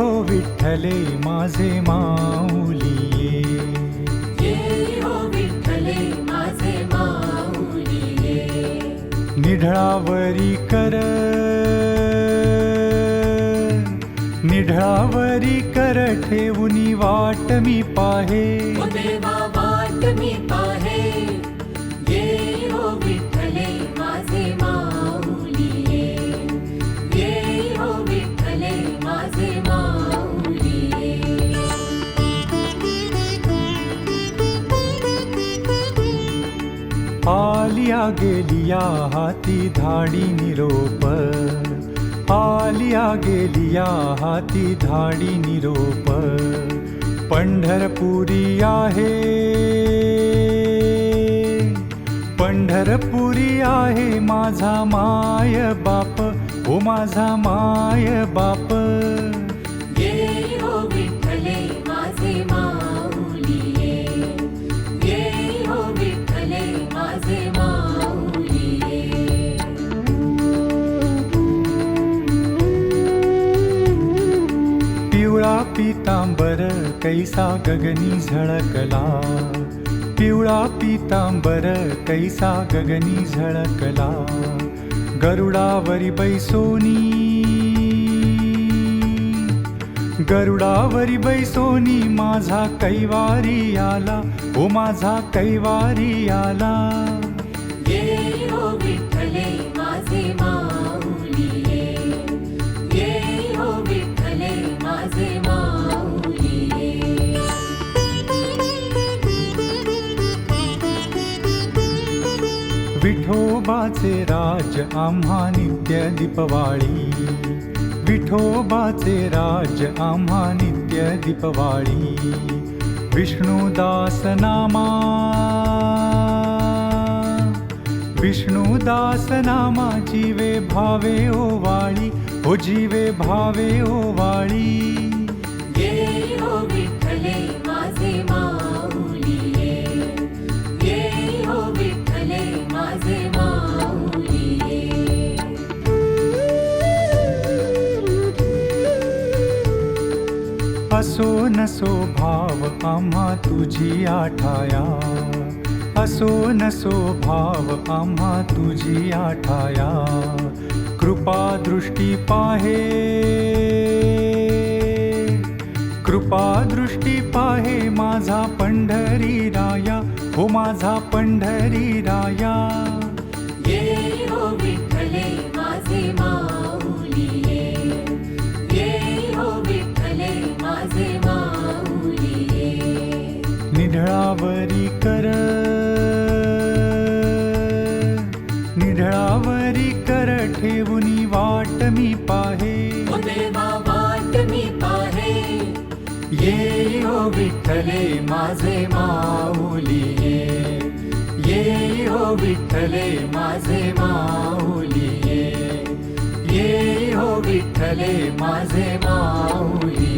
हो विठ्ठले माझे माऊली ये हो विठ्ठले माझे माऊली ये. निढळावरी कर ठेवूनी वाट मी पाहे. ओ देवा वाट मी पाहे. ये हो विठ्ठले माझे माऊली ये हो विठ्ठले माझे माऊली ये. आलिया गेलिया हाती धाडी निरोप. आलिया गेलिया हाती धाडी निरोप. पंढरपुरी आहे पंढरपुरी आहे माझा माय बाप. ओ माझा माय बाप. ये हो विठ्ठले माझे माऊली ये हो विठ्ठले माझे माऊली ये. पिवळा पितांबर कैसा गगनी झळकला. पिवळा पितांबर कैसा गगनी झळकला. गरुडावरी बैसोनी माझा कैवारी आला. ओ माझा कैवारी आला. ये हो विठ्ठले माझे माऊली ये हो विठ्ठले माझे माऊली ये. विठोबाचे राज आम्हा नित्य दीपवाळी. विठोबाचे राज आम्हा नित्य दीपवाळी. विष्णुदास नामा जीवे भावे ओवाळी. हो जीवे भावे ओवाळी. ये हो विठ्ठले माझे माऊली ये हो विठ्ठले माझे माऊली ये. असो नसो भाव आम्हा तुझी आठाया. असो नसो भाव आम्हा तुझी आठाया. कृपा दृष्टी पाहे माझा पंढरी राया. हो माझा पंढरी राया. ये हो विठ्ठले माझे माऊली ये हो विठ्ठले माझे माऊली ये. निढळावरी कर ठेवूनी वाट मी पाहे. ओ देवा वाट मी पाहे. ये हो विठ्ठले माझे माऊली ये हो विठ्ठले माझे माऊली ये हो विठ्ठले माझे माऊली.